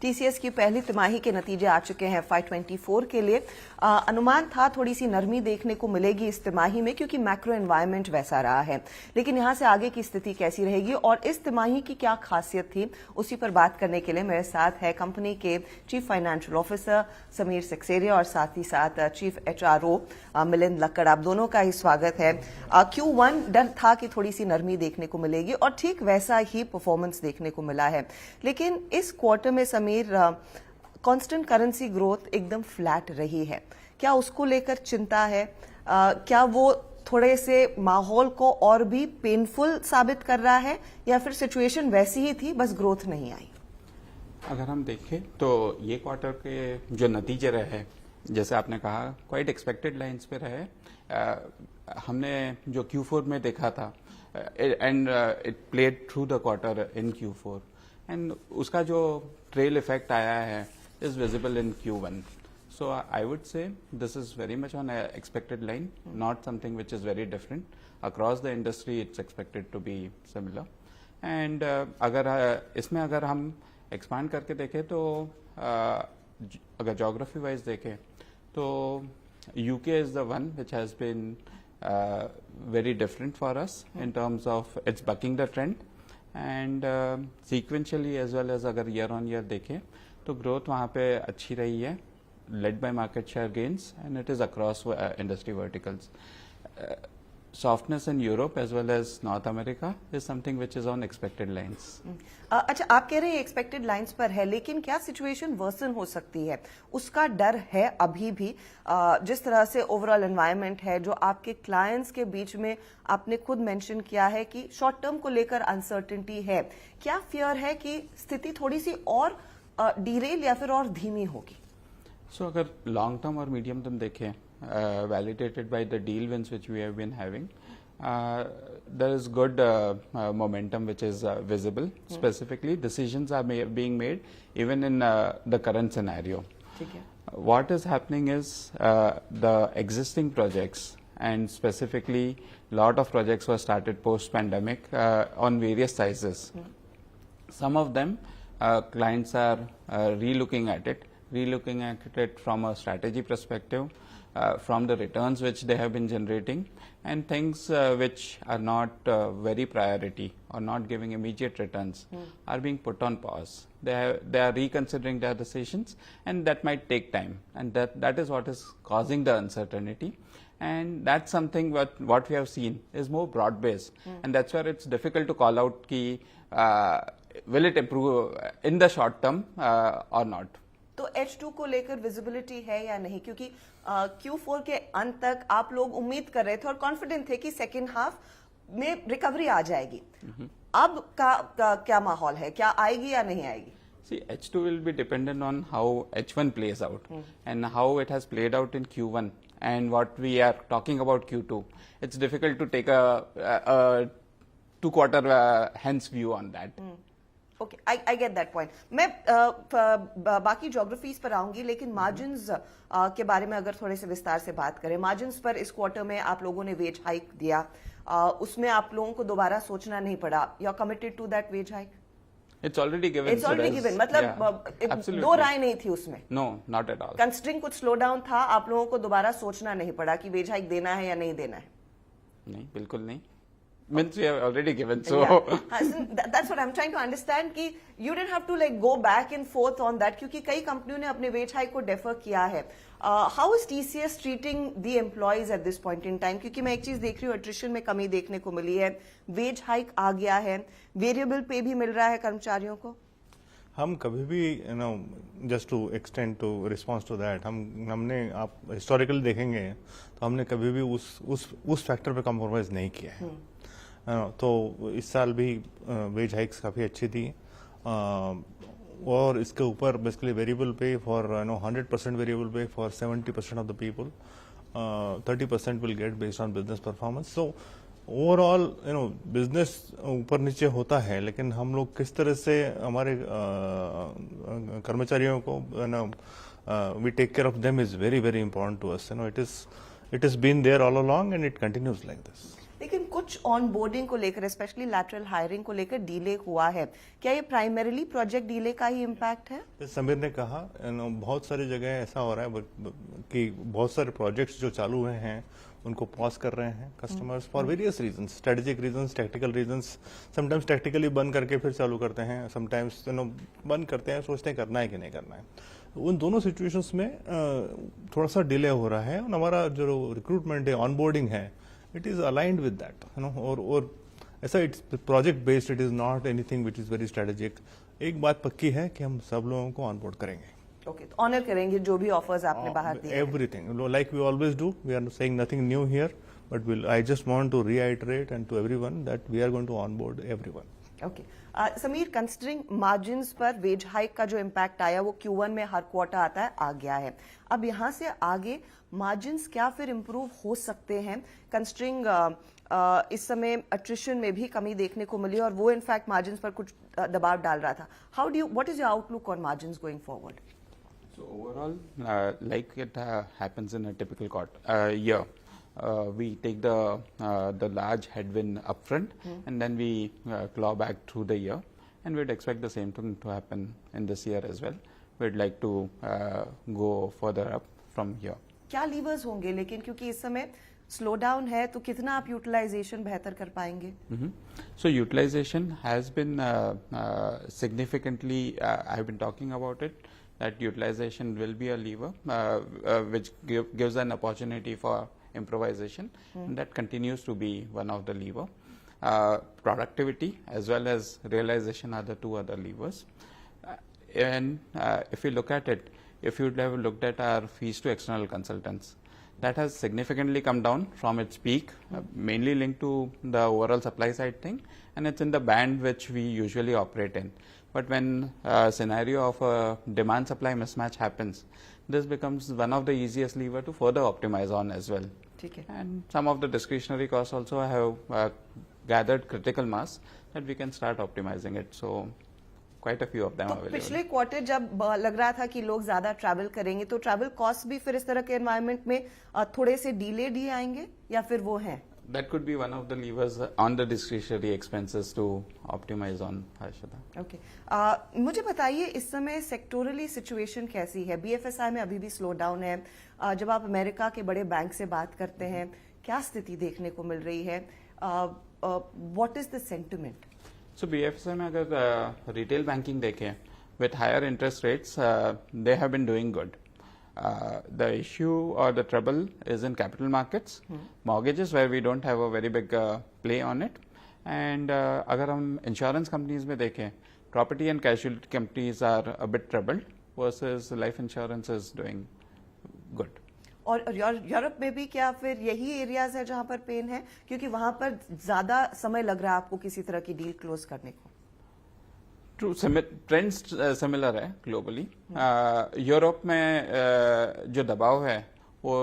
TCS की पहली तिमाही के नतीजे आ चुके हैं FY24 के लिए। अनुमान था थोड़ी सी नरमी देखने को मिलेगी इस तिमाही में क्योंकि मैक्रो एनवायरनमेंट वैसा रहा है, लेकिन यहां से आगे की स्थिति कैसी रहेगी और इस तिमाही की क्या खासियत थी, उसी पर बात करने के लिए मेरे साथ है कंपनी के chief financial officer Sameer Saksaria और साथ ही साथ चीफ HRO मिलिंद लक्कड़। आप दोनों का ही स्वागत है। Q1 डर था कि थोड़ी सी नरमी देखने को मिलेगी और ठीक वैसा ही परफॉर्मेंस देखने को मिला है, लेकिन इस क्वार्टर में समीर कांस्टेंट करेंसी ग्रोथ एकदम फ्लैट रही है। क्या उसको लेकर चिंता है? क्या वो थोड़े से माहौल को और भी पेनफुल साबित कर रहा है या फिर सिचुएशन वैसी ही थी, बस ग्रोथ नहीं आई? अगर हम देखें तो ये क्वार्टर के जो नतीजे रहे, जैसे आपने कहा, क्वाइट एक्सपेक्टेड लाइंस पे रहे। हमने जो Q4 में देखा था and it played through the quarter in Q4 and उसका जो ट्रेल इफेक्ट आया है is visible in Q1. So I would say this is very much on a expected line, not something which is very different. Across the industry it's expected to be similar. And इसमें अगर हम expand करके देखें तो अगर geography wise देखें तो UK is the one which has been very different for us in terms of it's bucking the trend and sequentially as well as अगर year on year देखें तो growth वहाँ पे अच्छी रही है, led by market share gains and it is across industry verticals. Softness in Europe as well as North America is something which is on expected lines. अच्छा, आप कह रहे हैं एक्सपेक्टेड लाइंस पर है, लेकिन क्या सिचुएशन वर्सन हो सकती है? उसका डर है अभी भी? जिस तरह से ओवरऑल एनवायरनमेंट है, जो आपके क्लाइंट्स के बीच में आपने खुद मेंशन किया है कि शॉर्ट टर्म को लेकर अनसर्टेनिटी है, क्या फियर है कि स्थिति थोड़ी सी और डीरेल या फिर और धीमी होगी? So अगर लॉन्ग टर्म और मीडियम टर्म देखें, validated by the deal wins which we have been having, there is good momentum which is visible. Specifically, decisions are being made even in the current scenario. What is happening is the existing projects and specifically lot of projects were started post-pandemic on various sizes. Some of them clients are relooking at it from a strategy perspective, from the returns which they have been generating and things which are not very priority or not giving immediate returns are being put on pause. They are reconsidering their decisions and that might take time, and that is what is causing the uncertainty. And that's something what we have seen is more broad based, and that's where it's difficult to call out ki will it improve in the short term or not. तो H2 को लेकर visibility है या नहीं? क्योंकि Q4 के अंत तक आप लोग उम्मीद कर रहे थे और कॉन्फिडेंट थे कि सेकेंड हाफ में रिकवरी आ जाएगी। अब का क्या माहौल है? क्या आएगी या नहीं आएगी? See, H2 will be dependent on how H1 plays out and how it has played out in Q1 and what we are talking about Q2. It's difficult to take a 2 quarter hence view on that. Okay, I get that point. मैं बाकी geographies पर आऊंगी, लेकिन margins के बारे में अगर थोड़े से विस्तार से बात करें। मार्जिन्स पर इस क्वार्टर में आप लोगों ने वेज हाइक दिया, उसमें आप लोगों को दोबारा सोचना नहीं पड़ा। You are committed to that wage hike? It's already given. मतलब दो राय नहीं थी उसमें? No, not at all. Considering कुछ स्लो डाउन था, आप लोगों को दोबारा सोचना नहीं पड़ा कि वेज हाइक देना है या नहीं देना है? नहीं, बिल्कुल नहीं। Means we have already given, so that's what I'm trying to understand कि you didn't have to like go back and forth on that, क्योंकि कई कंपनियों ने अपने वेज हाइक को डेफर किया है। How is TCS treating the employees at this point in time? क्योंकि मैं एक चीज देख रही हूँ, एट्रिशन में कमी देखने को मिली है, वेज हाइक आ गया है, वेरिएबल पे भी मिल रहा है कर्मचारियों को। हम कभी भी just to extend to response to that, हमने आप हिस्टोरिकल देखेंगे तो हमने कभी भी उस फैक्टर पे कॉम्प्रोमाइज नहीं किया है। तो इस साल भी वेज हाइक्स काफ़ी अच्छी थी और इसके ऊपर बेसिकली वेरिएबल पे फॉर 100% वेरिएबल पे for 70% of the people, 30% will get based on business performance. So overall business ऊपर नीचे होता है, लेकिन हम लोग किस तरह से हमारे कर्मचारियों को we take care of them is very very important to us. It is been there all along and it continues like this. लेकिन कुछ ऑन बोर्डिंग को लेकर, स्पेशली लैटरल हायरिंग को लेकर डीले हुआ है। क्या ये प्राइमरीली प्रोजेक्ट डीले का ही इम्पैक्ट है? समीर ने कहा बहुत सारी जगह ऐसा हो रहा है कि बहुत सारे प्रोजेक्ट्स जो चालू हुए हैं उनको पॉज कर रहे हैं customers for various reasons, strategic reasons, tactical reasons. Sometimes tactically बंद करके फिर चालू करते हैं, समटाइम्स बंद करते हैं, सोचते हैं करना है कि नहीं करना है। उन दोनों सिचुएशंस में थोड़ा सा डिले हो रहा है। और हमारा जो रिक्रूटमेंट है, ऑनबोर्डिंग है, it is aligned with that, और ऐसा it's project based, it is not anything which is very strategic. एक बात पक्की है कि हम सब लोगों को ऑनबोर्ड करेंगे। ओके, तो ऑनर करेंगे जो भी ऑफर्स आपने बाहर दिए। Everything, like we always do. We are saying nothing new here, but I just want to reiterate and to everyone that we are going to onboard everyone. Okay, Sameer, considering margins पर wage hike का जो impact आया वो Q1 में हर quarter आता है, आ गया है। अब यहाँ से आगे मार्जिन्स क्या फिर इम्प्रूव हो सकते हैं, कंसिडरिंग इस समय अट्रिशन में भी कमी देखने को मिली और वो इनफैक्ट मार्जिन्स पर कुछ दबाव डाल रहा था। What is your outlook on margins going forward? So overall, like it happens in a typical year, we take the large headwind upfront, and then we claw back through the year, and we'd expect the same thing to happen in this year as well. We'd like to go further up from here. क्या levers होंगे लेकिन, क्योंकि इस समय slow down है, तो कितना आप यूटिलाइजेशन बेहतर कर पाएंगे? So utilization has been significantly, I've been talking about it, that utilization will be a lever which gives an opportunity for improvisation, and that continues to be one of the lever. Productivity as well as realization are the two other levers. And if you look at it, if you have looked at our fees to external consultants, that has significantly come down from its peak, mainly linked to the overall supply side thing, and it's in the band which we usually operate in. But when a scenario of a demand supply mismatch happens, this becomes one of the easiest lever to further optimize on as well. ठीक है। And some of the discretionary costs also have gathered critical mass that we can start optimizing it. So quite a few of them तो available. पिछले quarter जब लग रहा था कि लोग ज्यादा ट्रैवल करेंगे, तो ट्रैवल कॉस्ट भी फिर इस तरह के एनवायरनमेंट में थोड़े से डिलेड ही आएंगे या फिर वो हैं? That could be one of the levers on the discretionary expenses to optimize on, Harshada. Okay, मुझे बताइए इस समय सेक्टोरली सिचुएशन कैसी है? BFSI में अभी भी स्लो डाउन है। जब आप अमेरिका के बड़े बैंक से बात करते हैं, क्या स्थिति देखने को मिल रही है? What is the sentiment? So BFSI में अगर रिटेल बैंकिंग देखें, with higher interest rates, they have been doing good. The issue or the trouble is in capital markets, mortgages where we don't have a very big play on it, and अगर हम insurance companies में देखें, property and casualty companies are a bit troubled versus life insurance is doing good. और Europe में भी क्या फिर यही एरियाज है जहां पर पेन है, क्योंकि वहां पर ज्यादा समय लग रहा है आपको किसी तरह की डील क्लोज करने को? ट्रू, ट्रेंड्स सिमिलर है ग्लोबली। यूरोप में जो दबाव है वो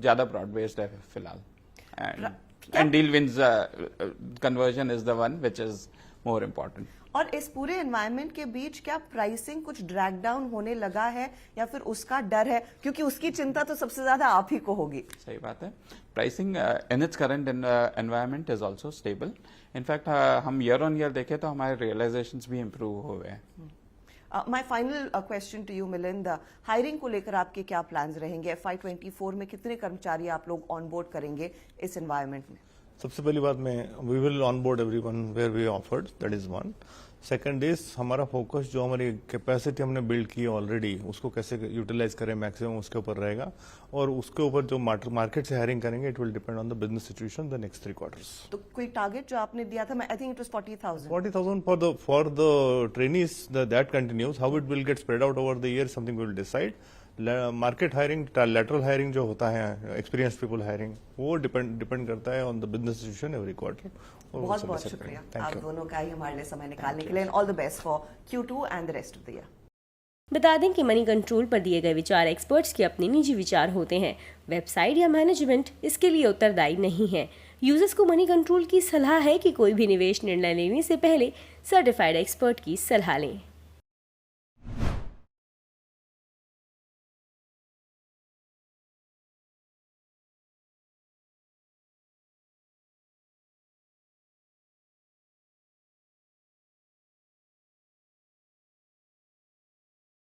ज्यादा ब्रॉड बेस्ड है फिलहाल, and deal wins conversion is the one which is more important. और इस पूरे एनवायरनमेंट के बीच क्या प्राइसिंग कुछ ड्रैग डाउन होने लगा है या फिर उसका डर है, क्योंकि उसकी चिंता तो सबसे ज्यादा आप ही को होगी? सही बात है। Pricing in its current environment is also stable. In fact हम ईयर ऑन ईयर देखें तो हमारे रियलाइजेशंस भी इम्प्रूव हुए हैं। My final question to you Milind, hiring को लेकर आपके क्या प्लान्स रहेंगे? FY24 में कितने कर्मचारी आप लोग ऑनबोर्ड करेंगे इस एनवायरनमेंट में? सबसे पहली बात में we will onboard everyone where we offered, that is one. Second is हमारा फोकस जो हमारी कैपेसिटी हमने बिल्ड की ऑलरेडी उसको कैसे यूटिलाइज करें मैक्सिमम, उसके ऊपर रहेगा। और उसके ऊपर जो मार्केट से हायरिंग करेंगे it will depend on the business situation the next 3 quarters. तो कोई टारगेट जो आपने दिया था, I think it was 40,000 for the trainees, that continues. How it will get spread out over the year something we will decide. Market hiring, lateral hiring जो होता है, experience people hiring, वो डिपेंड करता है on the business situation every quarter. बहुत बहुत शुक्रिया आप दोनों का ही हमारे लिए समय निकालने के लिए, and all the best for Q2 and the rest of the year. बता दें कि मनी कंट्रोल पर दिए गए विचार एक्सपर्ट्स के अपने निजी विचार होते हैं। वेबसाइट या मैनेजमेंट इसके लिए उत्तरदायी नहीं है। यूजर्स को मनी कंट्रोल की सलाह है कि कोई भी निवेश निर्णय लेने से पहले सर्टिफाइड एक्सपर्ट की सलाह लें।